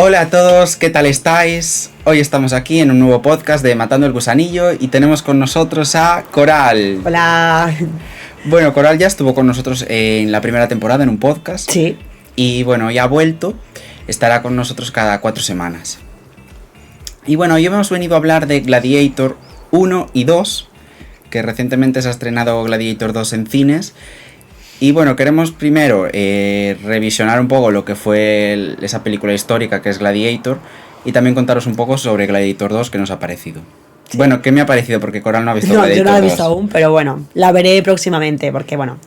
Hola a todos, ¿qué tal estáis? Hoy estamos aquí en un nuevo podcast de Matando el Gusanillo y tenemos con nosotros a Coral. Hola. Bueno, Coral ya estuvo con nosotros en la primera temporada en un podcast. Sí. Y bueno, ya ha vuelto, estará con nosotros cada 4 semanas. Y bueno, hoy hemos venido a hablar de Gladiator 1 y 2, que recientemente se ha estrenado Gladiator 2 en cines. Y bueno, queremos primero revisionar un poco lo que fue esa película histórica que es Gladiator y también contaros un poco sobre Gladiator 2 que nos ha parecido. Sí. Bueno, ¿qué me ha parecido? Porque Coral no ha visto Gladiator 2. No, yo no la he visto aún, pero bueno, la veré próximamente porque bueno,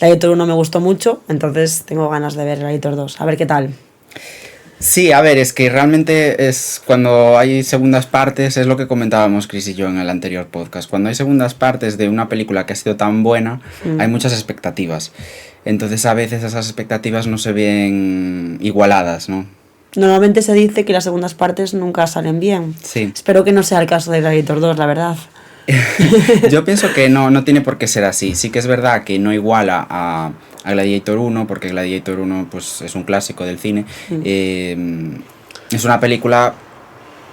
Gladiator 1 me gustó mucho, entonces tengo ganas de ver Gladiator 2, a ver qué tal. Sí, a ver, es que realmente es cuando hay segundas partes, es lo que comentábamos Chris y yo en el anterior podcast. Cuando hay segundas partes de una película que ha sido tan buena, hay muchas expectativas. Entonces a veces esas expectativas no se ven igualadas, ¿no? Normalmente se dice que las segundas partes nunca salen bien. Sí. Espero que no sea el caso de Gladiator 2, la verdad. Yo pienso que no tiene por qué ser así. Sí que es verdad que no iguala a Gladiator 1, porque Gladiator 1 pues, es un clásico del cine. Es una película,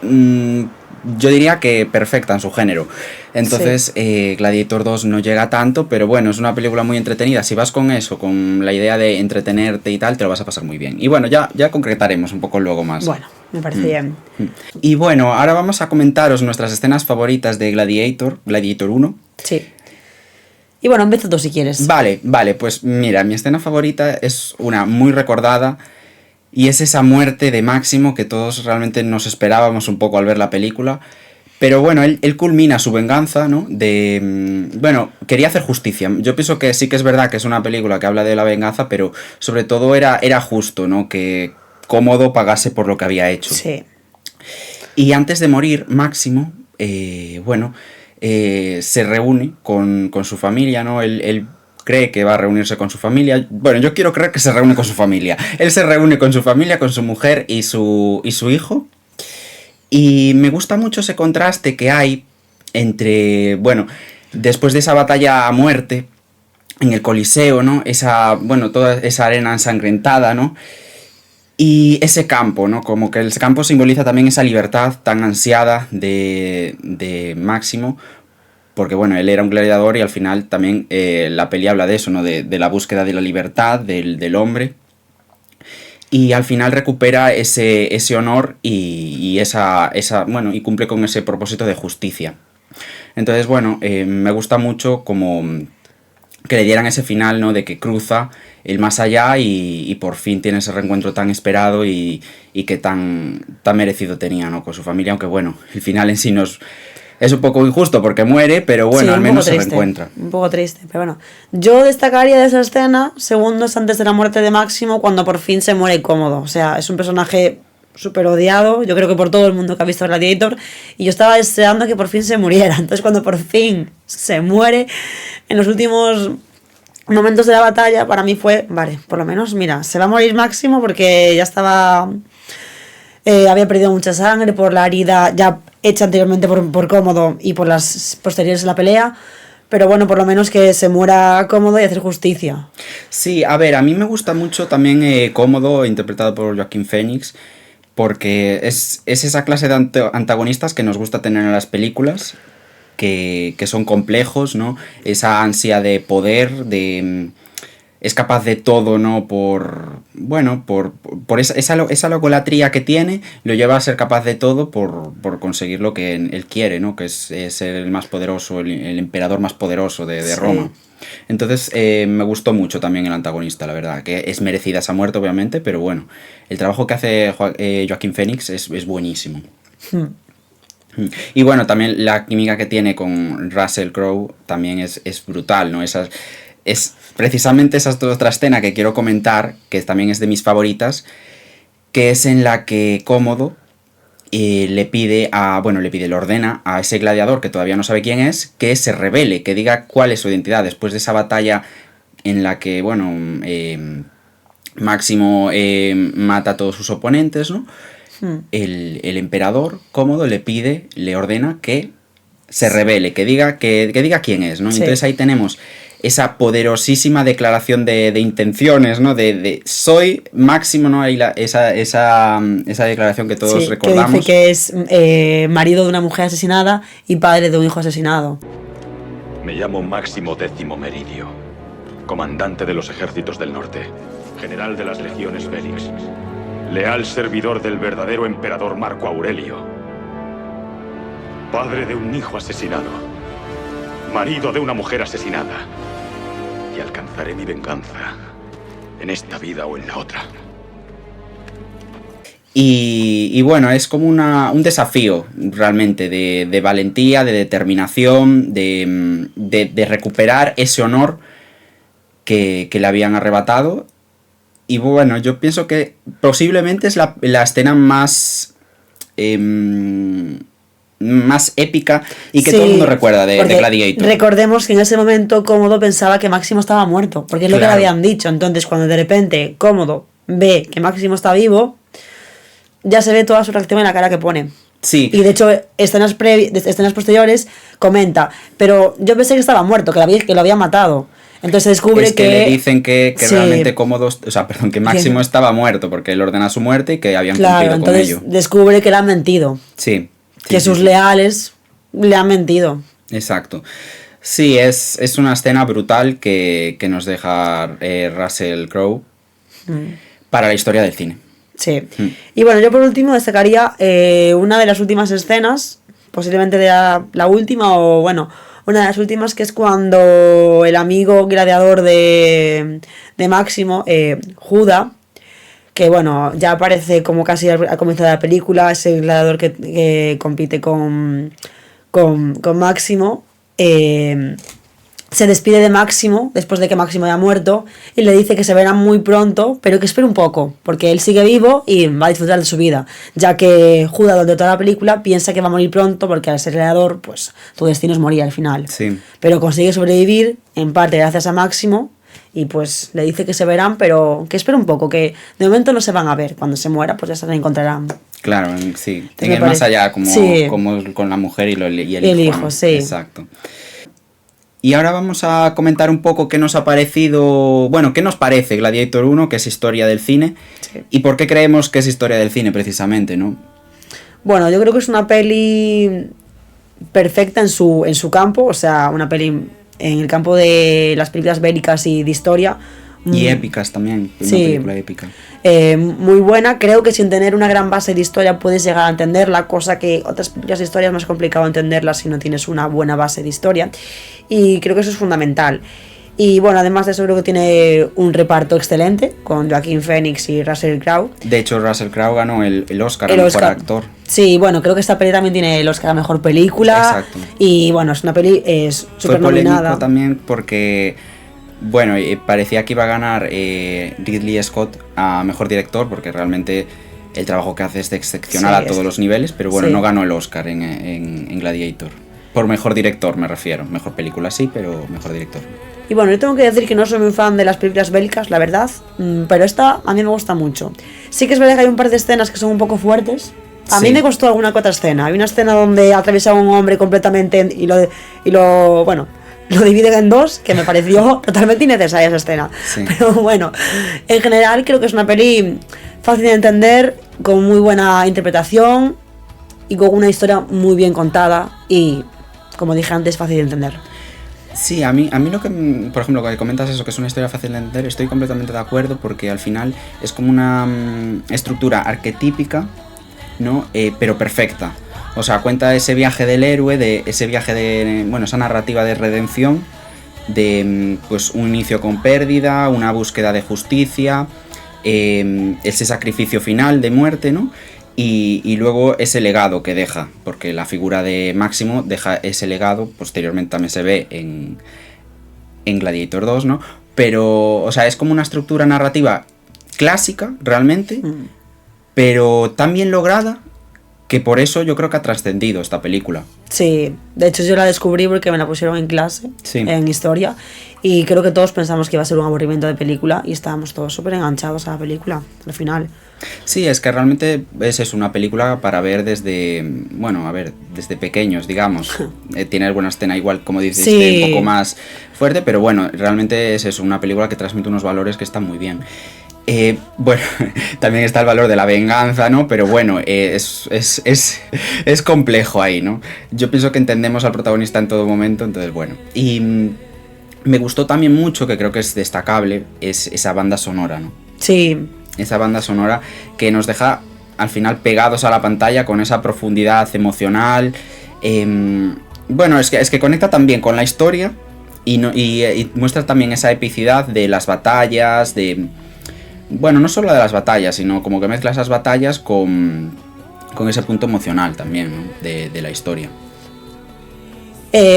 yo diría que perfecta en su género. Entonces Gladiator 2 no llega tanto, pero bueno, es una película muy entretenida. Si vas con eso, con la idea de entretenerte y tal, te lo vas a pasar muy bien. Y bueno, ya concretaremos un poco luego más. Bueno, me parece bien. Y bueno, ahora vamos a comentaros nuestras escenas favoritas de Gladiator 1. Sí. Y bueno, empieza tú si quieres. Vale, pues mira, mi escena favorita es una muy recordada y es esa muerte de Máximo que todos realmente nos esperábamos un poco al ver la película. Pero bueno, él culmina su venganza, ¿no? Bueno, quería hacer justicia. Yo pienso que sí que es verdad que es una película que habla de la venganza, pero sobre todo era justo, ¿no? Que Cómodo pagase por lo que había hecho. Sí. Y antes de morir, Máximo, se reúne con su familia, ¿no? Él cree que va a reunirse con su familia. Bueno, yo quiero creer que se reúne con su familia. Él se reúne con su familia, con su mujer y su hijo. Y me gusta mucho ese contraste que hay entre, bueno, después de esa batalla a muerte en el Coliseo, ¿no? Toda esa arena ensangrentada, ¿no? Y ese campo, ¿no? Como que el campo simboliza también esa libertad tan ansiada de Máximo, porque bueno, él era un gladiador y al final también la peli habla de eso, ¿no? De la búsqueda de la libertad del hombre. Y al final recupera ese honor y y cumple con ese propósito de justicia. Entonces, bueno, me gusta mucho como que le dieran ese final, ¿no? De que cruza el más allá y por fin tiene ese reencuentro tan esperado y que tan merecido tenía, ¿no? Con su familia, aunque bueno, el final en sí es un poco injusto porque muere, pero bueno, sí, al menos se reencuentra. Un poco triste, pero bueno. Yo destacaría de esa escena segundos antes de la muerte de Máximo, cuando por fin se muere Cómodo. O sea, es un personaje súper odiado, yo creo que por todo el mundo que ha visto Gladiator, y yo estaba deseando que por fin se muriera. Entonces cuando por fin se muere, en los últimos momentos de la batalla, para mí fue, vale, por lo menos, mira, se va a morir Máximo porque ya estaba... había perdido mucha sangre por la herida ya hecha anteriormente por Cómodo y por las posteriores de la pelea, pero bueno, por lo menos que se muera Cómodo y hacer justicia. Sí, a ver, a mí me gusta mucho también Cómodo, interpretado por Joaquin Phoenix, porque es esa clase de antagonistas que nos gusta tener en las películas, que son complejos, ¿no? Esa ansia de poder, es capaz de todo, ¿no? Por esa locolatría que tiene, lo lleva a ser capaz de todo por conseguir lo que él quiere, ¿no? Que es ser el más poderoso, el emperador más poderoso de Roma. Entonces me gustó mucho también el antagonista, la verdad, que es merecida esa muerte, obviamente, pero bueno, el trabajo que hace Joaquin Phoenix es buenísimo. Y bueno, también la química que tiene con Russell Crowe también es brutal, ¿no? Es precisamente esa otra escena que quiero comentar, que también es de mis favoritas, que es en la que Cómodo le ordena a ese gladiador, que todavía no sabe quién es, que se revele, que diga cuál es su identidad, después de esa batalla en la que, bueno, Máximo mata a todos sus oponentes, ¿no? El emperador Cómodo le ordena que se revele, que diga quién es, ¿no? Sí. Entonces ahí tenemos esa poderosísima declaración de intenciones, ¿no? De soy Máximo, ¿no? Esa declaración que todos recordamos. Que dice que es marido de una mujer asesinada y padre de un hijo asesinado. Me llamo Máximo Décimo Meridio, comandante de los ejércitos del norte, general de las legiones Bélix, leal servidor del verdadero emperador Marco Aurelio, padre de un hijo asesinado, marido de una mujer asesinada, y alcanzaré mi venganza en esta vida o en la otra. Y bueno, es como un desafío realmente de valentía, de determinación, de recuperar ese honor que le habían arrebatado. Y bueno, yo pienso que posiblemente es la escena más épica y que todo el mundo recuerda de Gladiator. Recordemos que en ese momento Cómodo pensaba que Máximo estaba muerto, porque es lo que le habían dicho. Entonces, cuando de repente Cómodo ve que Máximo está vivo, ya se ve toda su reacción en la cara que pone. Sí. Y de hecho, escenas posteriores comenta, pero yo pensé que estaba muerto, que lo había matado. Entonces se descubre que le dicen que realmente Cómodo, que Máximo estaba muerto, porque él ordena su muerte y que habían cumplido con ello. Descubre que le han mentido. Sí. Que sus leales le han mentido. Exacto. Sí, es una escena brutal que nos deja Russell Crowe para la historia del cine. Sí. Y bueno, yo por último destacaría una de las últimas escenas, posiblemente de la última, o bueno, una de las últimas, que es cuando el amigo gladiador de Máximo, Juda, que bueno, ya aparece como casi al comienzo de la película, es el gladiador que compite con Máximo, se despide de Máximo después de que Máximo haya muerto y le dice que se verán muy pronto, pero que espere un poco, porque él sigue vivo y va a disfrutar de su vida, ya que Judas, durante toda la película, piensa que va a morir pronto porque al ser gladiador, pues tu destino es morir al final. Sí. Pero consigue sobrevivir, en parte gracias a Máximo, y pues le dice que se verán, pero que espere un poco, que de momento no se van a ver. Cuando se muera, pues ya se encontrarán. Claro, sí. En el más allá, como con la mujer y el hijo, ¿no? Sí. Exacto. Y ahora vamos a comentar un poco qué nos ha parecido, bueno, qué nos parece Gladiator 1, que es historia del cine, y por qué creemos que es historia del cine precisamente, ¿no? Bueno, yo creo que es una peli perfecta en su campo, o sea, una peli en el campo de las películas bélicas y de historia. Y épicas también, una película épica. Muy buena, creo que sin tener una gran base de historia puedes llegar a entenderla, cosa que otras películas de historia es más complicado entenderla si no tienes una buena base de historia, y creo que eso es fundamental. Y bueno, además de eso creo que tiene un reparto excelente con Joaquin Phoenix y Russell Crowe. De hecho, Russell Crowe ganó el Oscar a Mejor Actor. Sí, bueno, creo que esta peli también tiene el Oscar a Mejor Película. Exacto. Y bueno, es una peli súper nominada. Fue polémico también porque, bueno, parecía que iba a ganar Ridley Scott a Mejor Director, porque realmente el trabajo que hace es excepcional a todos los niveles, pero bueno, no ganó el Oscar en Gladiator. Por Mejor Director me refiero. Mejor película sí, pero Mejor Director. Y bueno, yo tengo que decir que no soy muy fan de las películas bélicas, la verdad, pero esta a mí me gusta mucho. Sí que es verdad que hay un par de escenas que son un poco fuertes. A mí me costó alguna que otra escena. Hay una escena donde atraviesa a un hombre completamente y lo dividen en dos, que me pareció totalmente innecesaria esa escena. Sí. Pero bueno, en general creo que es una peli fácil de entender, con muy buena interpretación y con una historia muy bien contada y, como dije antes, fácil de entender. Sí, a mí lo que, por ejemplo, cuando comentas eso, que es una historia fácil de entender, estoy completamente de acuerdo, porque al final es como una estructura arquetípica, ¿no? Pero perfecta. O sea, cuenta ese viaje del héroe, esa narrativa de redención, de pues un inicio con pérdida, una búsqueda de justicia, ese sacrificio final de muerte, ¿no? Y luego ese legado que deja, porque la figura de Máximo deja ese legado, posteriormente también se ve en Gladiator 2, ¿no? Pero, o sea, es como una estructura narrativa clásica, realmente, pero tan bien lograda que por eso yo creo que ha trascendido esta película. Sí, de hecho yo la descubrí porque me la pusieron en clase, Sí. en historia, y creo que todos pensamos que iba a ser un aburrimiento de película y estábamos todos súper enganchados a la película, al final. Sí, es que realmente es una película para ver desde, bueno, a ver, desde pequeños, digamos. Tiene alguna escena igual, como dices, Sí. un poco más fuerte, pero bueno, realmente es eso, una película que transmite unos valores que están muy bien. Bueno, también está el valor de la venganza, ¿no? Pero bueno, es complejo ahí, ¿no? Yo pienso que entendemos al protagonista en todo momento, entonces bueno. Y me gustó también mucho, que creo que es destacable, es esa banda sonora, ¿no? Sí, Esa banda sonora que nos deja al final pegados a la pantalla con esa profundidad emocional. Bueno, es que conecta también con la historia y muestra también esa epicidad de las batallas, bueno, no solo de las batallas, sino como que mezcla esas batallas con ese punto emocional también, ¿no? de la historia.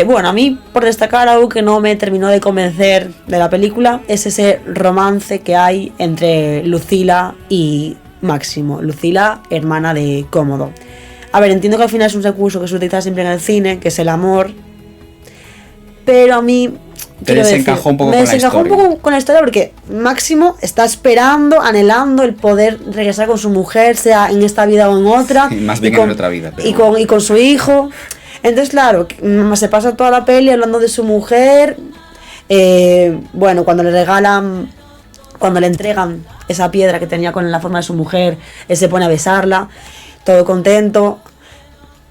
bueno, a mí por destacar algo que no me terminó de convencer de la película es ese romance que hay entre Lucila y Máximo. Lucila, hermana de Cómodo. A ver, entiendo que al final es un recurso que se utiliza siempre en el cine, que es el amor, pero a mí... Te desencajó un poco me con la desencajó un historia. poco con la historia porque Máximo está esperando, anhelando el poder regresar con su mujer, sea en esta vida o en otra. Sí, más bien y con, en otra vida, pero y con su hijo. Entonces, claro, se pasa toda la peli hablando de su mujer. Bueno, cuando le entregan esa piedra que tenía con la forma de su mujer, él se pone a besarla, todo contento.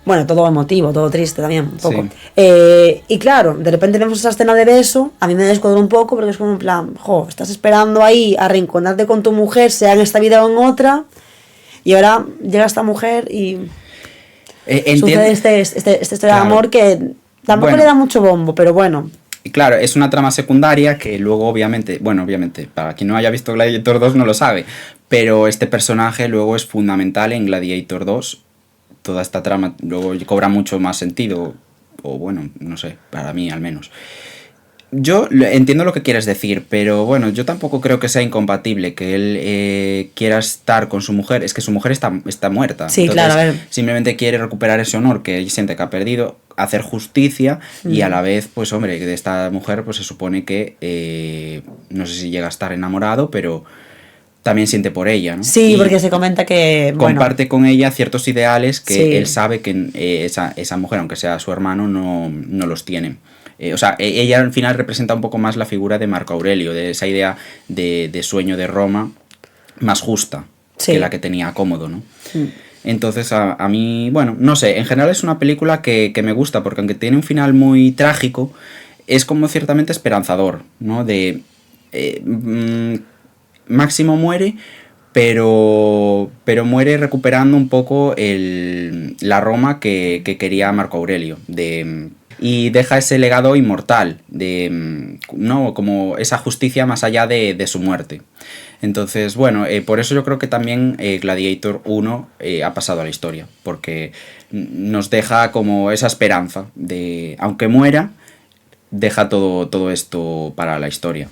Bueno, todo emotivo, todo triste también, un poco. Sí. Y claro, de repente vemos esa escena de beso, a mí me descuadró un poco porque es como en plan, estás esperando ahí a reencontrarte con tu mujer, sea en esta vida o en otra, y ahora llega esta mujer y sucede esta historia de amor que tampoco le da mucho bombo, pero bueno. Y claro, es una trama secundaria que luego obviamente, para quien no haya visto Gladiator 2 no lo sabe, pero este personaje luego es fundamental en Gladiator 2. Toda esta trama luego cobra mucho más sentido, o bueno, no sé, para mí al menos. Yo entiendo lo que quieres decir, pero bueno, yo tampoco creo que sea incompatible que él quiera estar con su mujer. Es que su mujer está muerta. Sí, entonces, claro, a ver. simplemente quiere recuperar ese honor que él siente que ha perdido, hacer justicia y a la vez, pues hombre, de esta mujer pues se supone que, no sé si llega a estar enamorado, pero también siente por ella, ¿no? Sí, y porque se comenta que... comparte con ella ciertos ideales que Sí. él sabe que esa mujer, aunque sea su hermano, no los tiene. O sea, ella al final representa un poco más la figura de Marco Aurelio, de esa idea de sueño de Roma más justa que la que tenía Cómodo, ¿no? Entonces a mí, bueno, no sé, en general es una película que me gusta porque aunque tiene un final muy trágico, es como ciertamente esperanzador, ¿no? Máximo muere, pero muere recuperando un poco la Roma que quería Marco Aurelio, y deja ese legado inmortal, ¿no? Como esa justicia más allá de su muerte. Entonces, bueno, por eso yo creo que también Gladiator 1 ha pasado a la historia, porque nos deja como esa esperanza de, aunque muera, deja todo esto para la historia.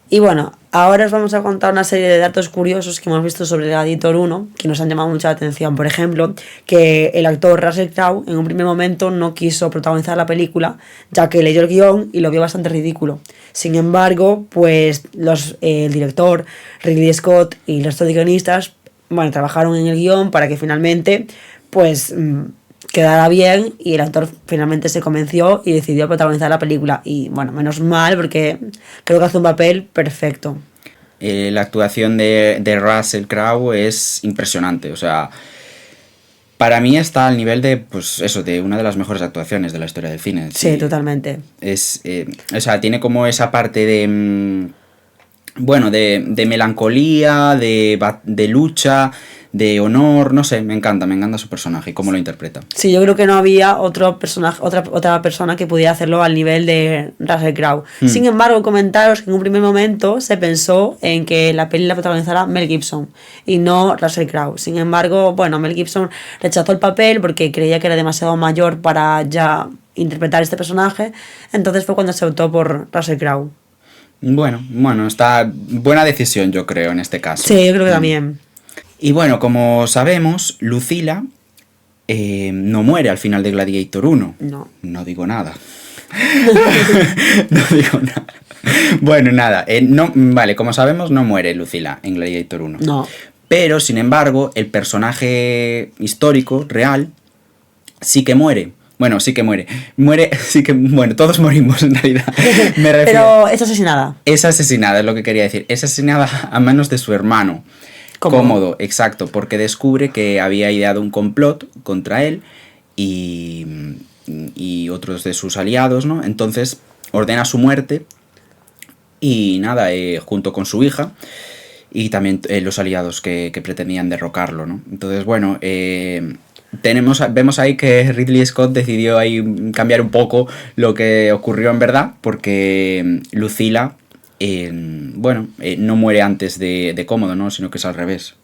Y bueno, ahora os vamos a contar una serie de datos curiosos que hemos visto sobre Gladiator 1 que nos han llamado mucho la atención. Por ejemplo, que el actor Russell Crowe en un primer momento no quiso protagonizar la película, ya que leyó el guión y lo vio bastante ridículo. Sin embargo, pues el director Ridley Scott y los otros guionistas, bueno, trabajaron en el guión para que finalmente, pues... quedara bien y el actor finalmente se convenció y decidió protagonizar la película y bueno, menos mal porque creo que hace un papel perfecto. La actuación de Russell Crowe es impresionante, o sea, para mí está al nivel de, pues eso, de una de las mejores actuaciones de la historia del cine. Sí, totalmente. O sea, tiene como esa parte de, bueno, de melancolía, de lucha, de honor, no sé, me encanta su personaje y cómo lo interpreta. Sí, yo creo que no había otro personaje, otra persona que pudiera hacerlo al nivel de Russell Crowe. Sin embargo, comentaros que en un primer momento se pensó en que la peli la protagonizara Mel Gibson y no Russell Crowe. Sin embargo, bueno, Mel Gibson rechazó el papel porque creía que era demasiado mayor para ya interpretar este personaje, entonces fue cuando se optó por Russell Crowe. Bueno, está buena decisión, yo creo, en este caso. Sí, yo creo que también. Y bueno, como sabemos, Lucila no muere al final de Gladiator 1. No. No digo nada. No digo nada. Bueno, nada. No, vale, como sabemos, no muere Lucila en Gladiator 1. No. Pero, sin embargo, el personaje histórico, real, sí que muere. Bueno, sí que muere. Bueno, todos morimos en realidad. Me refiero. Pero es asesinada. Es asesinada, es lo que quería decir. Es asesinada a manos de su hermano. Cómodo, exacto. Porque descubre que había ideado un complot contra él y otros de sus aliados, ¿no? Entonces ordena su muerte y nada, junto con su hija y también los aliados que pretendían derrocarlo, ¿no? Entonces, bueno, vemos ahí que Ridley Scott decidió ahí cambiar un poco lo que ocurrió en verdad, porque Lucila, no muere antes de Cómodo, ¿no? Sino que es al revés.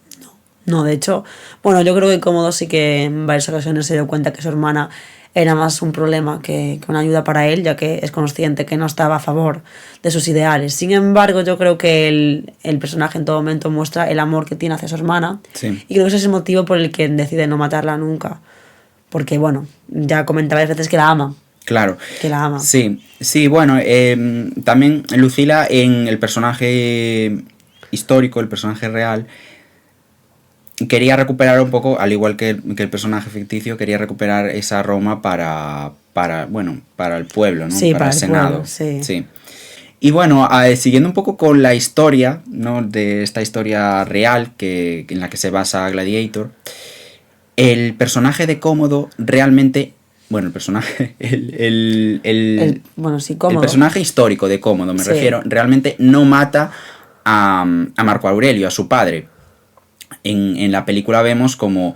No, de hecho, bueno, yo creo que Cómodo sí que en varias ocasiones se dio cuenta que su hermana era más un problema que una ayuda para él, ya que es consciente que no estaba a favor de sus ideales. Sin embargo, yo creo que el personaje en todo momento muestra el amor que tiene hacia su hermana, Sí. y creo que ese es el motivo por el que decide no matarla nunca. Porque, bueno, ya comentaba varias veces que la ama. Claro. Que la ama. Sí, bueno, también Lucila en el personaje histórico, el personaje real, quería recuperar un poco, al igual que el personaje ficticio, quería recuperar esa Roma para el pueblo, ¿no? Sí, para el el Senado. pueblo, sí. Y bueno, siguiendo un poco con la historia, ¿no? De esta historia real en la que se basa Gladiator, el personaje de Cómodo realmente... Bueno, el personaje... Cómodo. El personaje histórico de Cómodo, me refiero, realmente no mata a Marco Aurelio, a su padre. En la película vemos como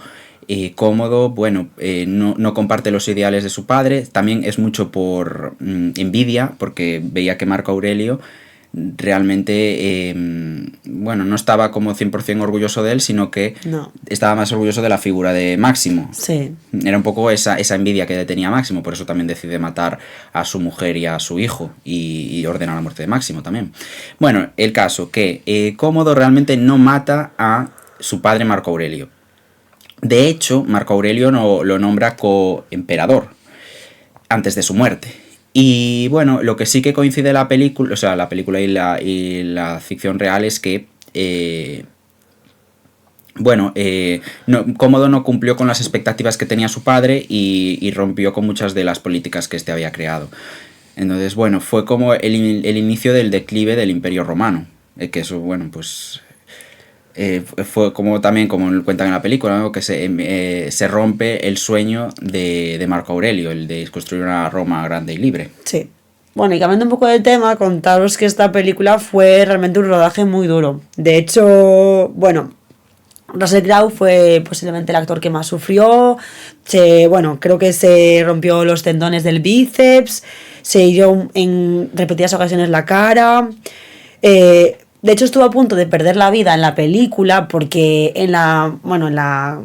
Cómodo, no comparte los ideales de su padre, también es mucho por envidia, porque veía que Marco Aurelio realmente, no estaba como 100% orgulloso de él, sino que estaba más orgulloso de la figura de Máximo. Sí. Era un poco esa envidia que tenía Máximo, por eso también decide matar a su mujer y a su hijo y ordena la muerte de Máximo también. Bueno, el caso que Cómodo realmente no mata a su padre Marco Aurelio. De hecho, Marco Aurelio lo nombra coemperador antes de su muerte. Y bueno, lo que sí que coincide la película, o sea, la película y la ficción real es que Cómodo no cumplió con las expectativas que tenía su padre y rompió con muchas de las políticas que éste había creado. Entonces, bueno, fue como el inicio del declive del Imperio Romano. Que eso, fue como también, como cuentan en la película, ¿no? Que se rompe el sueño de Marco Aurelio, el de construir una Roma grande y libre. Sí. Bueno, y cambiando un poco de tema, contaros que esta película fue realmente un rodaje muy duro. De hecho, Russell Crowe fue posiblemente el actor que más sufrió. Creo que se rompió los tendones del bíceps, se hirió en repetidas ocasiones la cara. De hecho, estuvo a punto de perder la vida en la película porque en la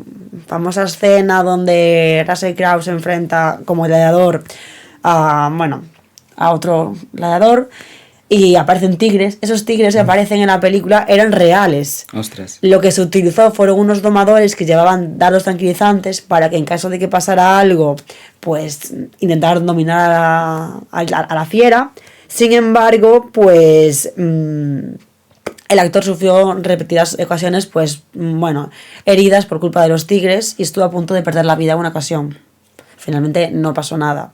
famosa escena donde Russell Crowe se enfrenta como gladiador a otro gladiador y aparecen tigres, esos tigres que aparecen en la película eran reales. Ostras. Lo que se utilizó fueron unos domadores que llevaban dardos tranquilizantes para que en caso de que pasara algo, pues intentar dominar a la fiera. Sin embargo, el actor sufrió en repetidas ocasiones, heridas por culpa de los tigres y estuvo a punto de perder la vida en una ocasión. Finalmente no pasó nada.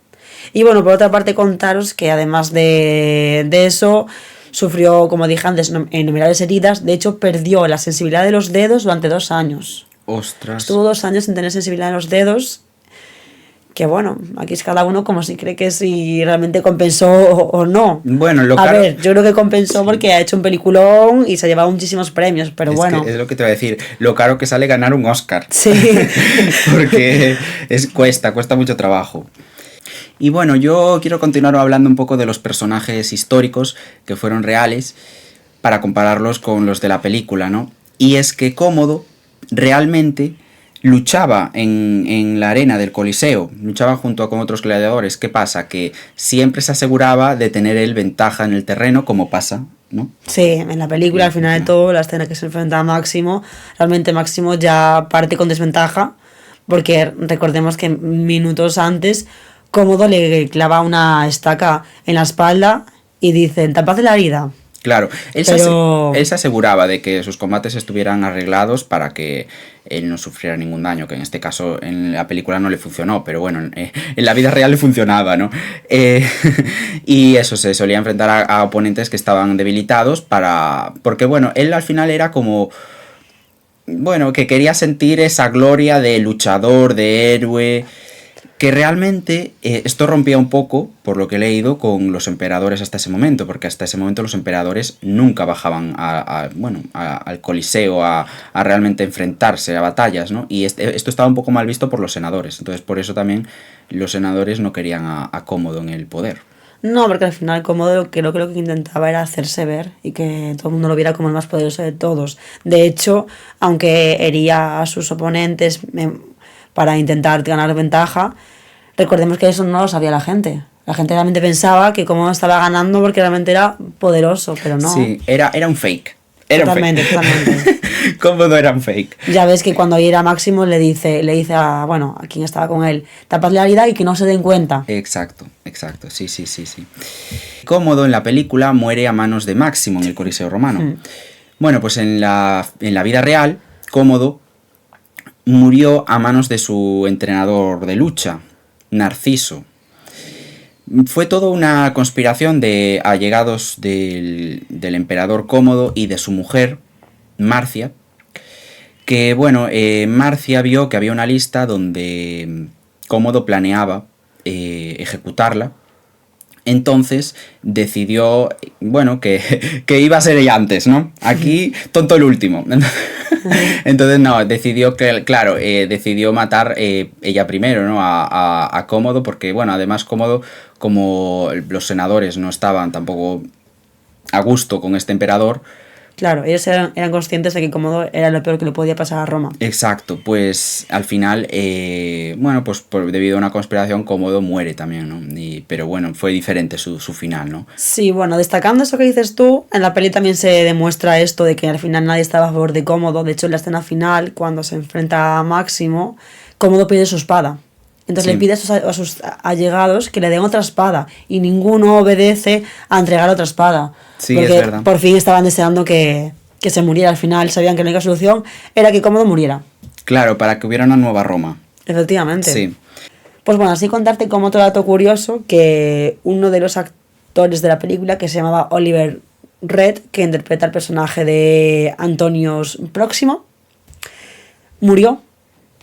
Y por otra parte contaros que además de eso, sufrió, como dije antes, innumerables heridas. De hecho, perdió la sensibilidad de los dedos durante 2 años. Ostras. Estuvo 2 años sin tener sensibilidad en los dedos. Que aquí es cada uno como si cree que si realmente compensó o no. Bueno, yo creo que compensó porque ha hecho un peliculón y se ha llevado muchísimos premios, pero es lo que te voy a decir, lo caro que sale ganar un Oscar. Sí. Porque cuesta mucho trabajo. Y bueno, yo quiero continuar hablando un poco de los personajes históricos que fueron reales para compararlos con los de la película, ¿no? Y es que Cómodo realmente luchaba en la arena del Coliseo, luchaba junto con otros gladiadores. ¿Qué pasa? Que siempre se aseguraba de tener él ventaja en el terreno, como pasa, ¿no? Sí, en la película, al final de todo, la escena que se enfrenta a Máximo, realmente Máximo ya parte con desventaja, porque recordemos que minutos antes Cómodo le clava una estaca en la espalda y dicen, tapad la herida. Claro, Pero- él se aseguraba de que sus combates estuvieran arreglados para que él no sufriera ningún daño, que en este caso en la película no le funcionó, pero bueno, en la vida real le funcionaba, ¿no? Y eso, se solía enfrentar a oponentes que estaban debilitados porque bueno, él al final era como... Bueno, que quería sentir esa gloria de luchador, de héroe, que realmente esto rompía un poco, por lo que he leído, con los emperadores hasta ese momento, porque hasta ese momento los emperadores nunca bajaban al Coliseo a realmente enfrentarse a batallas, ¿no? Y esto estaba un poco mal visto por los senadores, entonces por eso también los senadores no querían a Cómodo en el poder. No, porque al final Cómodo creo que lo que intentaba era hacerse ver y que todo el mundo lo viera como el más poderoso de todos. De hecho, aunque hería a sus oponentes para intentar ganar ventaja, recordemos que eso no lo sabía la gente. La gente realmente pensaba que Cómodo estaba ganando porque realmente era poderoso, pero no. Sí, era un fake. Era Totalmente, un fake. totalmente. Cómodo era un fake. Ya ves que cuando era Máximo le dice a quien estaba con él, tapadle la herida y que no se den cuenta. Exacto, sí. Cómodo en la película muere a manos de Máximo en el Coliseo Romano. Bueno, pues en la vida real, Cómodo murió a manos de su entrenador de lucha, Narciso. Fue toda una conspiración de allegados del emperador Cómodo y de su mujer, Marcia, que bueno, Marcia vio que había una lista donde Cómodo planeaba ejecutarla. Entonces decidió, bueno, que iba a ser ella antes, ¿no? Aquí, tonto el último. Entonces, no, decidió matar ella primero, ¿no? A Cómodo, porque, bueno, además Cómodo, como los senadores no estaban tampoco a gusto con este emperador. Claro, ellos eran conscientes de que Cómodo era lo peor que le podía pasar a Roma. Exacto, pues al final, bueno, pues debido a una conspiración, Cómodo muere también, ¿no? Pero bueno, fue diferente su final, ¿no? Sí, bueno, destacando eso que dices tú, en la peli también se demuestra esto de que al final nadie estaba a favor de Cómodo. De hecho, en la escena final, cuando se enfrenta a Máximo, Cómodo pide su espada. Entonces Sí. le pide a sus allegados que le den otra espada y ninguno obedece a entregar otra espada. Sí, porque es verdad. por fin estaban deseando que se muriera. Al final sabían que la única solución era que Cómodo muriera. Claro, para que hubiera una nueva Roma. Efectivamente. Sí. Pues bueno, así contarte como otro dato curioso que uno de los actores de la película, que se llamaba Oliver Reed, que interpreta el personaje de Antonius Próximo, murió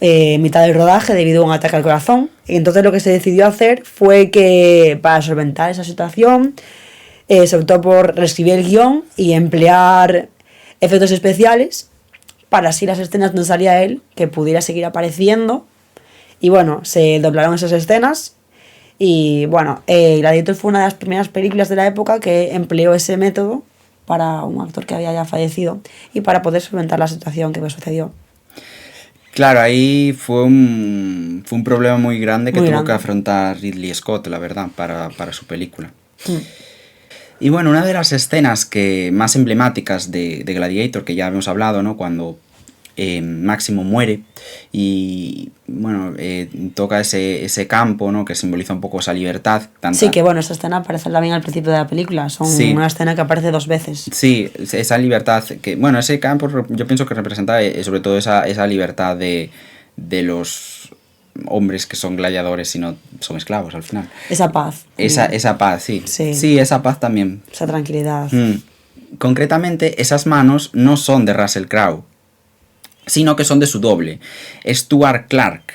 en mitad del rodaje debido a un ataque al corazón. Y entonces lo que se decidió hacer fue que para solventar esa situación se optó por reescribir el guión y emplear efectos especiales para así las escenas donde salía él, que pudiera seguir apareciendo. Y bueno, se doblaron esas escenas. Y bueno, Gladiator fue una de las primeras películas de la época que empleó ese método para un actor que había ya fallecido y para poder solventar la situación que sucedió. Claro, ahí fue un problema muy grande que Muy tuvo grande. que afrontar Ridley Scott, la verdad, para su película. Y bueno, una de las escenas más emblemáticas de Gladiator, que ya hemos hablado, ¿no? Cuando Máximo muere y, bueno, toca ese campo, ¿no? Que simboliza un poco esa libertad. Sí, que bueno, esa escena aparece también al principio de la película. Son Sí. una escena que aparece 2 veces. Sí, esa libertad, que bueno, ese campo yo pienso que representa sobre todo esa libertad de los hombres que son gladiadores y no son esclavos al final. Esa paz. Esa paz, sí. Sí. Sí, esa paz también. Esa tranquilidad. Concretamente, esas manos no son de Russell Crowe, sino que son de su doble, Stuart Clark.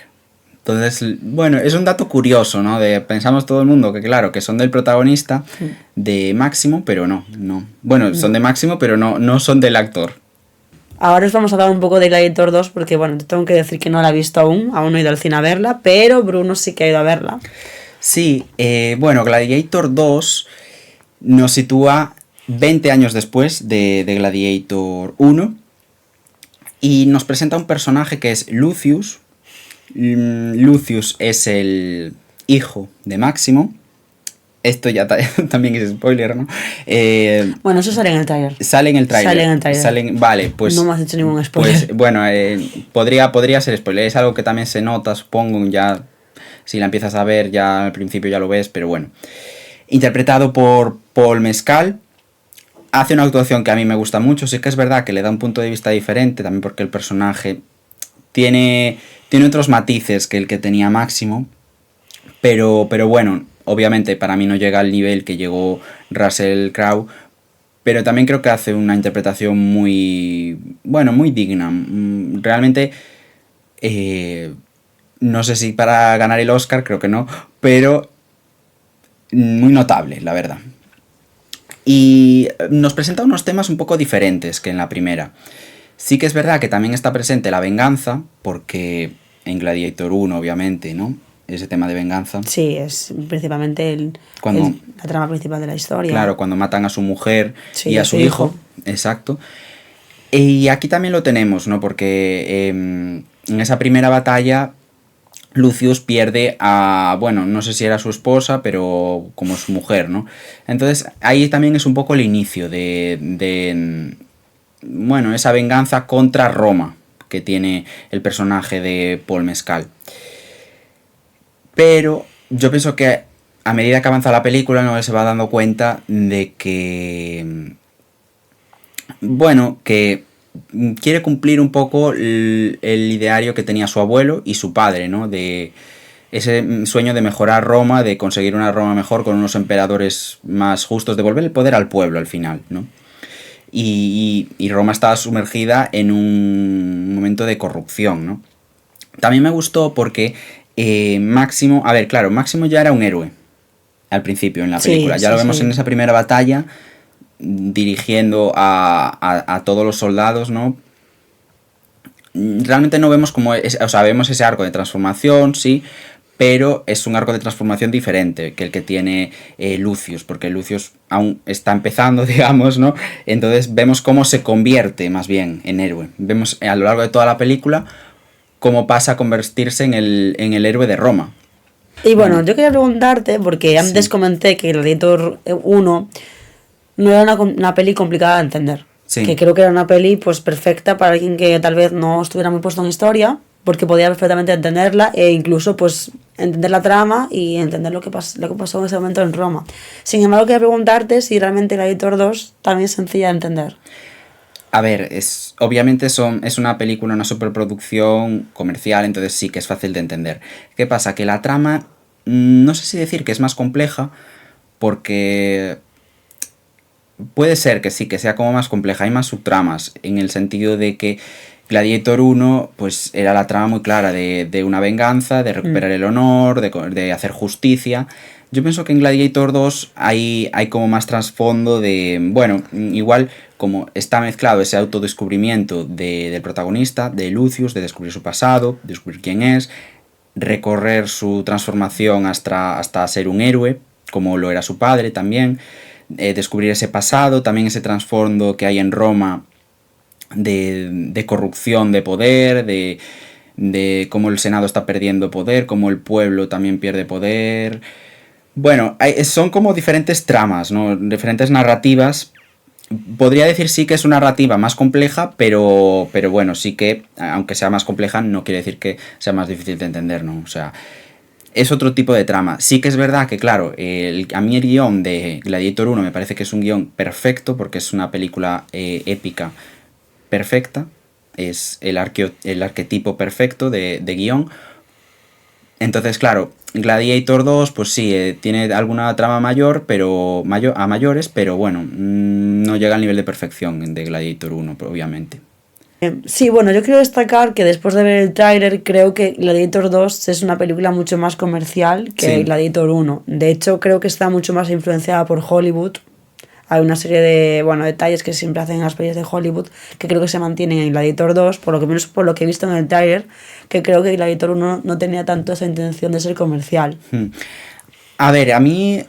Entonces, bueno, es un dato curioso, ¿no? Pensamos todo el mundo que claro, que son del protagonista, de Máximo, pero no. Bueno, son de Máximo, pero no son del actor. Ahora os vamos a hablar un poco de Gladiator 2 porque, bueno, tengo que decir que no la he visto aún no he ido al cine a verla, pero Bruno sí que ha ido a verla. Sí, bueno, Gladiator 2 nos sitúa 20 años después de Gladiator 1 y nos presenta un personaje que es Lucius. Lucius es el hijo de Máximo esto ya también es spoiler, ¿no? Bueno, eso sale en el tráiler. Sale en el tráiler. Vale, pues... No me has hecho ningún spoiler. Pues, bueno, podría ser spoiler. Es algo que también se nota, supongo, ya... Si la empiezas a ver, ya al principio ya lo ves, pero bueno. Interpretado por Paul Mescal. Hace una actuación que a mí me gusta mucho. Sí que es verdad que le da un punto de vista diferente, también porque el personaje tiene otros matices que el que tenía Máximo. Pero bueno, obviamente para mí no llega al nivel que llegó Russell Crowe, pero también creo que hace una interpretación muy, bueno, muy digna. Realmente, no sé si para ganar el Oscar, creo que no, pero muy notable, la verdad. Y nos presenta unos temas un poco diferentes que en la primera. Sí que es verdad que también está presente la venganza, porque en Gladiator 1, obviamente, ¿no? Ese tema de venganza. Sí, es principalmente la trama principal de la historia. Claro, cuando matan a su mujer y a su hijo. Exacto. Y aquí también lo tenemos, ¿no? Porque en esa primera batalla Lucius pierde a, bueno, no sé si era su esposa, pero como su mujer, ¿no? Entonces ahí también es un poco el inicio de bueno, esa venganza contra Roma que tiene el personaje de Paul Mescal. Pero yo pienso que a medida que avanza la película, ¿no? Él se va dando cuenta de que, bueno, que quiere cumplir un poco el ideario que tenía su abuelo y su padre, ¿no? De ese sueño de mejorar Roma, de conseguir una Roma mejor con unos emperadores más justos, devolver el poder al pueblo al final, ¿no? Y Roma estaba sumergida en un momento de corrupción, ¿no? También me gustó porque Máximo, a ver, claro, Máximo ya era un héroe al principio en la película, ya lo vemos en esa primera batalla dirigiendo a todos los soldados, ¿no? Realmente no vemos como, o sea, vemos ese arco de transformación, sí, pero es un arco de transformación diferente que el que tiene Lucius, porque Lucius aún está empezando, digamos, ¿no? Entonces vemos cómo se convierte más bien en héroe. Vemos a lo largo de toda la película cómo pasa a convertirse en el héroe de Roma. Y bueno, yo quería preguntarte, porque antes comenté que Gladiator 1 no era una peli complicada de entender. Sí. Que creo que era una peli pues perfecta para alguien que tal vez no estuviera muy puesto en historia, porque podía perfectamente entenderla e incluso pues entender la trama y entender lo que pasó en ese momento en Roma. Sin embargo, quería preguntarte si realmente Gladiator 2 también es sencilla de entender. A ver, obviamente es una película, una superproducción comercial, entonces sí que es fácil de entender. ¿Qué pasa? Que la trama, no sé si decir que es más compleja, porque puede ser que sí, que sea como más compleja, hay más subtramas, en el sentido de que Gladiator 1, pues era la trama muy clara de una venganza, de recuperar el honor, de hacer justicia. Yo pienso que en Gladiator 2 hay como más trasfondo de, bueno, igual como está mezclado ese autodescubrimiento del protagonista, de Lucius, de descubrir su pasado, descubrir quién es, recorrer su transformación hasta ser un héroe, como lo era su padre también, descubrir ese pasado, también ese trasfondo que hay en Roma de corrupción de poder, de cómo el Senado está perdiendo poder, cómo el pueblo también pierde poder. Bueno, son como diferentes tramas, ¿no? Diferentes narrativas. Podría decir sí que es una narrativa más compleja, pero bueno, sí que, aunque sea más compleja, no quiere decir que sea más difícil de entender, ¿no? O sea, es otro tipo de trama. Sí que es verdad que, claro, a mí el guión de Gladiator 1 me parece que es un guión perfecto, porque es una película épica perfecta, es el arquetipo perfecto de guión. Entonces, claro, Gladiator 2, pues sí, tiene alguna trama mayor, pero a mayores, pero bueno, no llega al nivel de perfección de Gladiator 1, obviamente. Sí, bueno, yo quiero destacar que después de ver el tráiler, creo que Gladiator 2 es una película mucho más comercial que Gladiator 1. De hecho, creo que está mucho más influenciada por Hollywood. Hay una serie de detalles que siempre hacen en las películas de Hollywood que creo que se mantienen en Gladiator 2, por lo que menos por lo que he visto en el tráiler, que creo que Gladiator 1 no tenía tanto esa intención de ser comercial. A ver, a mí,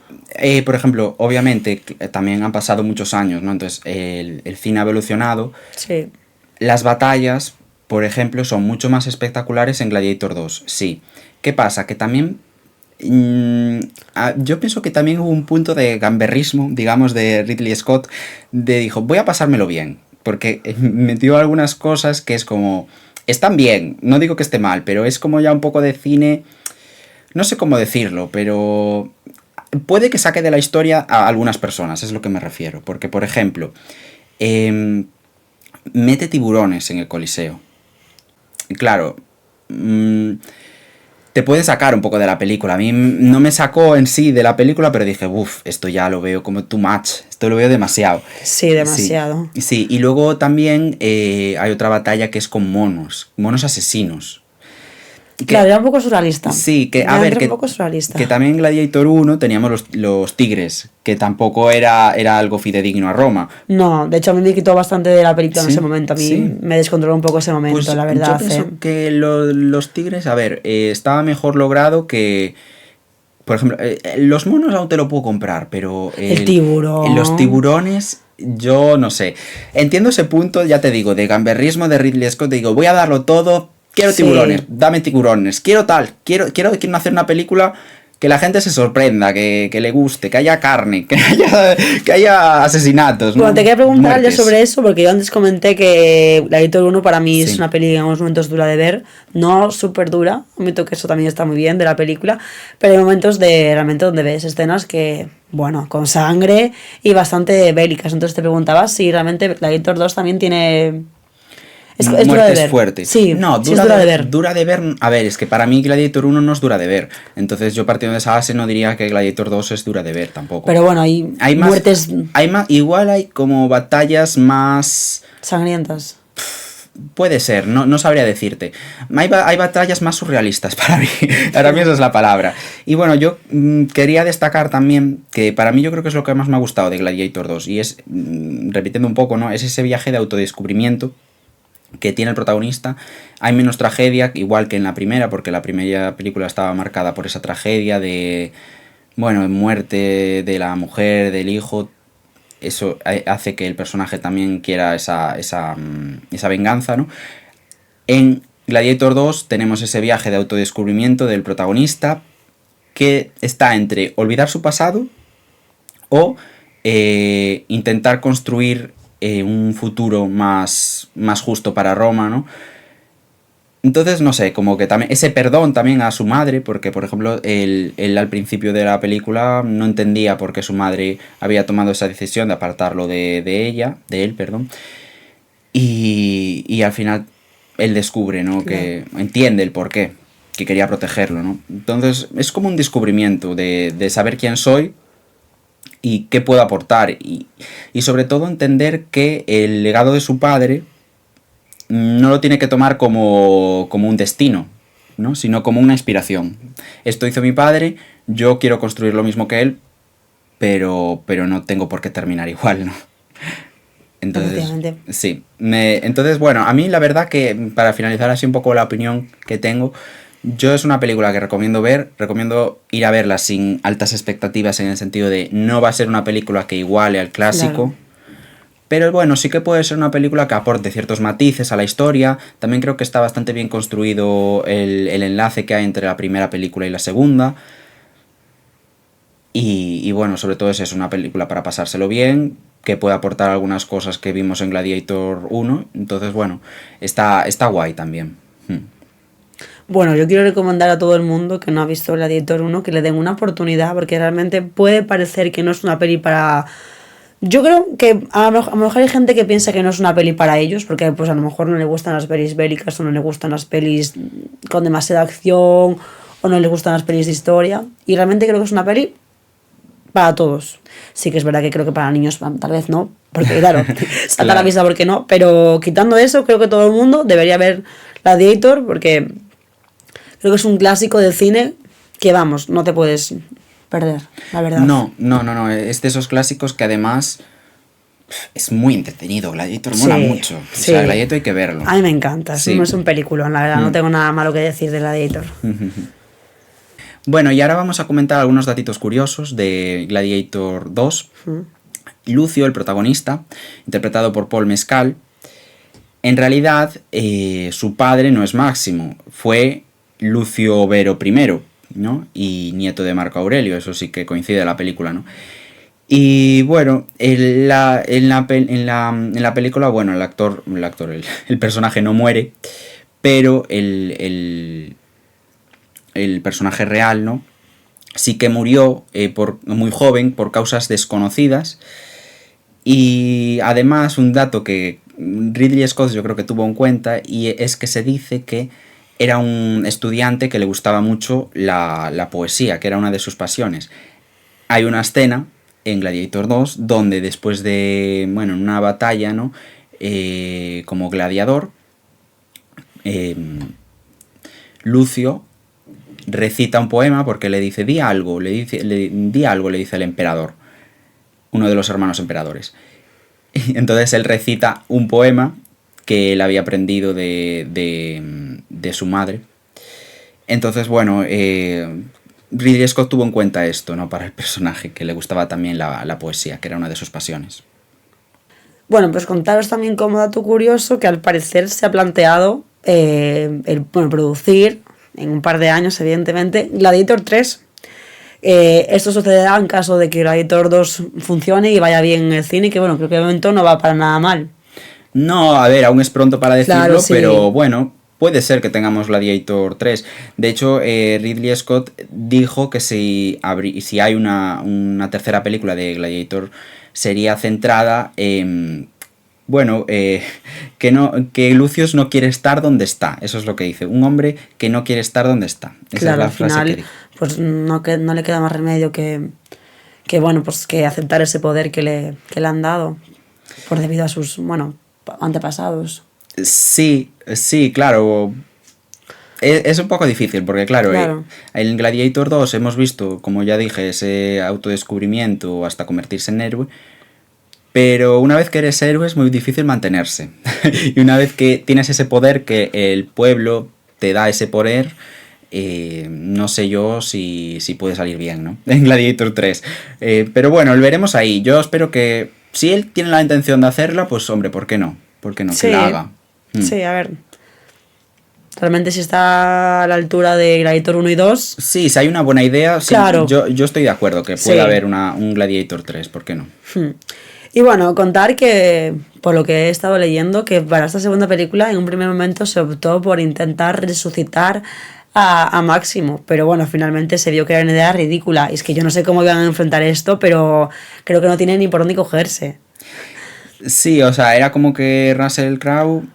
por ejemplo, obviamente también han pasado muchos años, ¿no? Entonces el cine ha evolucionado. Sí. Las batallas, por ejemplo, son mucho más espectaculares en Gladiator 2, sí. ¿Qué pasa? Que también Yo pienso que también hubo un punto de gamberrismo, digamos, de Ridley Scott, de dijo, voy a pasármelo bien, porque metió algunas cosas que es como, están bien, no digo que esté mal, pero es como ya un poco de cine, no sé cómo decirlo, pero puede que saque de la historia a algunas personas, es lo que me refiero, porque por ejemplo, mete tiburones en el Coliseo. Claro, te puede sacar un poco de la película. A mí no me sacó en sí de la película, pero dije, uff, esto ya lo veo como too much. Esto lo veo demasiado. Sí, demasiado. Sí, y luego también hay otra batalla que es con monos asesinos. Claro, era un poco surrealista. Sí, que Era a ver, un poco surrealista. que también en Gladiator 1 teníamos los tigres, que tampoco era algo fidedigno a Roma. No, de hecho a mí me quitó bastante de la película en Sí, ese momento. A mí sí. me descontroló un poco ese momento, Pues la verdad. yo pienso que los tigres, a ver, estaba mejor logrado que... Por ejemplo, los monos aún te lo puedo comprar, pero... El tiburón. Los tiburones, yo no sé. Entiendo ese punto, ya te digo, de gamberrismo de Ridley Scott. Te digo, voy a darlo todo, quiero Sí. tiburones, dame tiburones, quiero tal, quiero hacer una película que la gente se sorprenda, que le guste, que haya carne, que haya asesinatos. Bueno, ¿no? te quería preguntar Muertes. ya sobre eso, porque yo antes comenté que Gladiator 1 para mí Sí. es una peli que en algunos momentos dura de ver, no súper dura, admito que eso también está muy bien de la película, pero hay momentos de realmente donde ves escenas que, bueno, con sangre y bastante bélicas. Entonces te preguntaba si realmente Gladiator 2 también tiene... Es dura de muertes ver. fuertes. Sí, no, sí es dura de ver. Dura de ver. A ver, es que para mí Gladiator 1 no es dura de ver. Entonces yo partiendo de esa base no diría que Gladiator 2 es dura de ver tampoco. Pero bueno, hay más, muertes igual hay como batallas más... sangrientas. Puede ser, no sabría decirte. Hay batallas más surrealistas para mí. Para mí esa es la palabra. Y bueno, yo quería destacar también que para mí yo creo que es lo que más me ha gustado de Gladiator 2. Y es, repitiendo un poco, ¿no? Es ese viaje de autodescubrimiento que tiene el protagonista. Hay menos tragedia, igual que en la primera, porque la primera película estaba marcada por esa tragedia de, bueno, muerte de la mujer, del hijo. Eso hace que el personaje también quiera esa venganza, ¿no? En Gladiator 2 tenemos ese viaje de autodescubrimiento del protagonista que está entre olvidar su pasado o intentar construir un futuro más justo para Roma, ¿no? Entonces, no sé, como que también ese perdón también a su madre, porque por ejemplo, él al principio de la película no entendía por qué su madre había tomado esa decisión de apartarlo de él, perdón. Y al final él descubre, ¿no? Que entiende el porqué, que quería protegerlo, ¿no? Entonces, es como un descubrimiento de saber quién soy y qué puedo aportar. Y sobre todo entender que el legado de su padre no lo tiene que tomar como un destino, ¿no? Sino como una inspiración. Esto hizo mi padre, yo quiero construir lo mismo que él, pero no tengo por qué terminar igual, ¿no? Entonces, sí. Entonces, bueno, a mí la verdad que, para finalizar así un poco la opinión que tengo, yo es una película que recomiendo ir a verla sin altas expectativas, en el sentido de no va a ser una película que iguale al clásico. Claro. Pero bueno, sí que puede ser una película que aporte ciertos matices a la historia. También creo que está bastante bien construido el enlace que hay entre la primera película y la segunda. Y bueno, sobre todo es una película para pasárselo bien, que puede aportar algunas cosas que vimos en Gladiator 1. Entonces, bueno, está guay también. Bueno, yo quiero recomendar a todo el mundo que no ha visto Gladiator 1 que le den una oportunidad, porque realmente puede parecer que no es una peli para... Yo creo que a lo mejor hay gente que piensa que no es una peli para ellos, porque pues a lo mejor no le gustan las pelis bélicas o no le gustan las pelis con demasiada acción o no les gustan las pelis de historia. Y realmente creo que es una peli para todos. Sí que es verdad que creo que para niños tal vez no, porque claro, salta a la vista porque no, pero quitando eso creo que todo el mundo debería ver Gladiator, porque creo que es un clásico del cine que vamos, no te puedes perder, la verdad. No, es de esos clásicos que además es muy entretenido. Gladiator mola mucho. O sea, Gladiator hay que verlo. A mí me encanta, es un peliculón, la verdad, no tengo nada malo que decir de Gladiator. Bueno, y ahora vamos a comentar algunos datitos curiosos de Gladiator 2. Lucio, el protagonista, interpretado por Paul Mescal, en realidad su padre no es Máximo, fue Lucio Vero I, ¿no? Y nieto de Marco Aurelio, eso sí que coincide en la película, ¿no? Y bueno, en la película, bueno, el personaje no muere, pero el personaje real, ¿no? Sí que murió muy joven por causas desconocidas. Y además un dato que Ridley Scott yo creo que tuvo en cuenta, y es que se dice que era un estudiante que le gustaba mucho la poesía, que era una de sus pasiones. Hay una escena en Gladiator 2 donde después de, bueno, en una batalla, ¿no? Como gladiador, Lucio recita un poema porque le dice, di algo, le dice el emperador, uno de los hermanos emperadores. Entonces él recita un poema que él había aprendido de su madre. Entonces, bueno, Ridley Scott tuvo en cuenta esto, ¿no? Para el personaje, que le gustaba también la poesía, que era una de sus pasiones. Bueno, pues contaros también como dato curioso que al parecer se ha planteado producir en un par de años, evidentemente, Gladiator 3. Esto sucederá en caso de que Gladiator 2 funcione y vaya bien en el cine, que bueno, creo que de momento no va para nada mal. No, a ver, aún es pronto para decirlo, claro, sí. Pero bueno, puede ser que tengamos Gladiator 3. De hecho, Ridley Scott dijo que si hay una tercera película de Gladiator, sería centrada en... Bueno, que Lucius no quiere estar donde está. Eso es lo que dice. Un hombre que no quiere estar donde está. Esa claro, es la frase al final, que dice. Pues no le queda más remedio que bueno, pues que aceptar ese poder que le han dado por debido a sus, bueno, antepasados. Sí, claro. Es un poco difícil porque, claro. En Gladiator 2 hemos visto, como ya dije, ese autodescubrimiento hasta convertirse en héroe. Pero una vez que eres héroe es muy difícil mantenerse. Y una vez que tienes ese poder, que el pueblo te da ese poder, no sé yo si puede salir bien, ¿no? En Gladiator 3. Pero bueno, lo veremos ahí. Yo espero que, si él tiene la intención de hacerla, pues hombre, ¿por qué no? ¿Por qué no? Sí. Que la haga. Sí, a ver. Realmente si está a la altura de Gladiator 1 y 2... Sí, si hay una buena idea, claro. Sí, yo estoy de acuerdo que pueda haber un Gladiator 3, ¿por qué no? Y bueno, contar que, por lo que he estado leyendo, que para esta segunda película en un primer momento se optó por intentar resucitar a Máximo, pero bueno, finalmente se vio que era una idea ridícula. Y es que yo no sé cómo iban a enfrentar esto, pero creo que no tiene ni por dónde cogerse. Sí, o sea, era como que Russell Crowe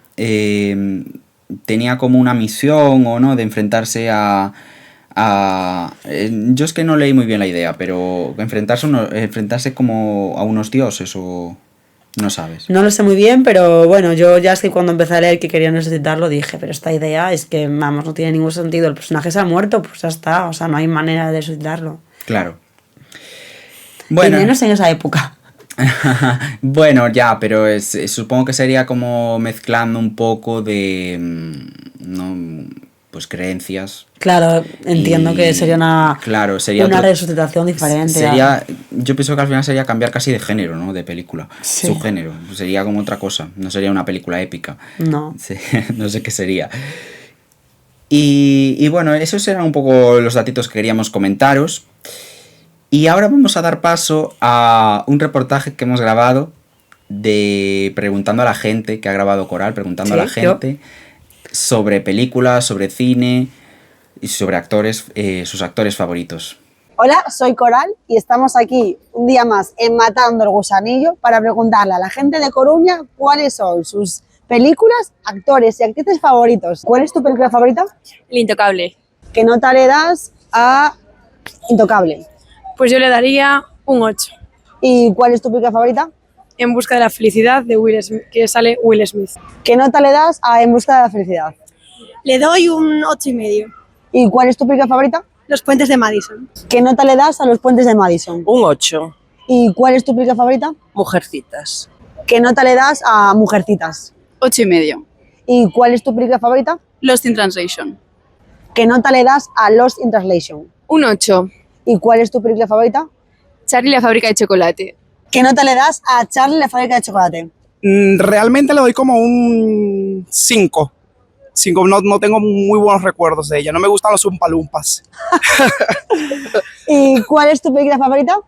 tenía como una misión o no de enfrentarse yo es que no leí muy bien la idea, pero enfrentarse como a unos dioses o no sabes. No lo sé muy bien, pero bueno, yo ya es que cuando empecé a leer que querían resucitarlo dije, pero esta idea es que, vamos, no tiene ningún sentido. El personaje se ha muerto, pues ya está, o sea, no hay manera de resucitarlo. Claro. Bueno. Y menos en esa época. Bueno, ya, pero supongo que sería como mezclando un poco de... ¿no? Pues creencias. Claro, entiendo que sería una resucitación diferente. Yo pienso que al final sería cambiar casi de género, ¿no? De película. Sí. Su género. Sería como otra cosa. No sería una película épica. No. No sé qué sería. Y bueno, esos eran un poco los datitos que queríamos comentaros. Y ahora vamos a dar paso a un reportaje que hemos grabado preguntando a la gente, que ha grabado Coral, preguntando a la gente sobre películas, sobre cine y sobre actores, sus actores favoritos. Hola, soy Coral y estamos aquí un día más en Matando el Gusanillo para preguntarle a la gente de Coruña cuáles son sus películas, actores y actrices favoritos. ¿Cuál es tu película favorita? El Intocable. ¿Qué nota le das a Intocable? Pues yo le daría un 8. ¿Y cuál es tu película favorita? En busca de la felicidad, de Will Smith, que sale Will Smith. ¿Qué nota le das a En busca de la felicidad? Le doy un 8,5. ¿Y cuál es tu película favorita? Los puentes de Madison. ¿Qué nota le das a Los puentes de Madison? Un 8. ¿Y cuál es tu película favorita? Mujercitas. ¿Qué nota le das a Mujercitas? 8,5. ¿Y cuál es tu película favorita? Lost in Translation. ¿Qué nota le das a Lost in Translation? Un 8. ¿Y cuál es tu película favorita? Charlie y la fábrica de chocolate. ¿Qué nota le das a Charlie la fábrica de chocolate? Realmente le doy como un 5. no tengo muy buenos recuerdos de ella. No me gustan los umpalumpas. ¿Y cuál es tu película favorita?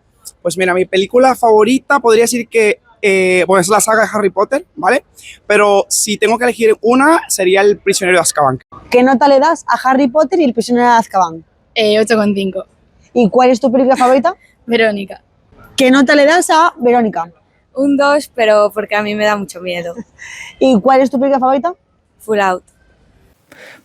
Pues mira, mi película favorita podría decir que es la saga de Harry Potter, ¿vale? Pero si tengo que elegir una, sería El prisionero de Azkaban. ¿Qué nota le das a Harry Potter y el prisionero de Azkaban? 8,5. ¿Y cuál es tu película favorita? Verónica. ¿Qué nota le das a Verónica? Un 2, pero porque a mí me da mucho miedo. ¿Y cuál es tu película favorita? Full Out.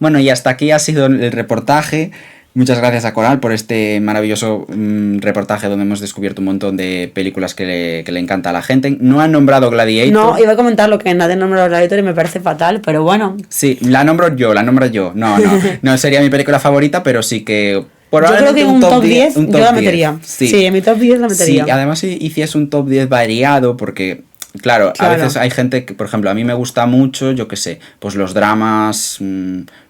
Bueno, y hasta aquí ha sido el reportaje. Muchas gracias a Coral por este maravilloso reportaje donde hemos descubierto un montón de películas que le encanta a la gente. No han nombrado Gladiator. No, iba a comentar lo que nadie nombra Gladiator y me parece fatal, pero bueno. Sí, la nombro yo. No sería mi película favorita, pero sí que... Yo creo que en un top 10 yo la metería. Sí, en mi top 10 la metería. Sí, además si hiciese un top 10 variado, porque... Claro, a veces hay gente que, por ejemplo, a mí me gusta mucho, yo qué sé, pues los dramas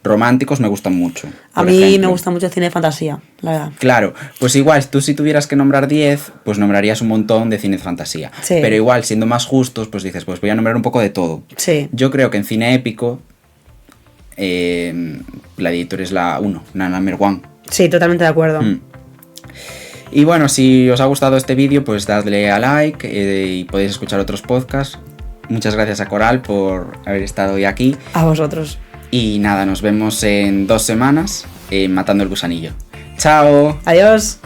románticos me gustan mucho. A mí me gusta mucho el cine de fantasía, la verdad. Claro, pues igual, tú si tuvieras que nombrar 10, pues nombrarías un montón de cine de fantasía. Sí. Pero igual, siendo más justos, pues dices, pues voy a nombrar un poco de todo. Sí. Yo creo que en cine épico, Gladiator es la number one. Sí, totalmente de acuerdo. Y bueno, si os ha gustado este vídeo, pues dadle a like y podéis escuchar otros podcasts. Muchas gracias a Coral por haber estado hoy aquí. A vosotros. Y nada, nos vemos en 2 semanas en Matando el Gusanillo. ¡Chao! Adiós.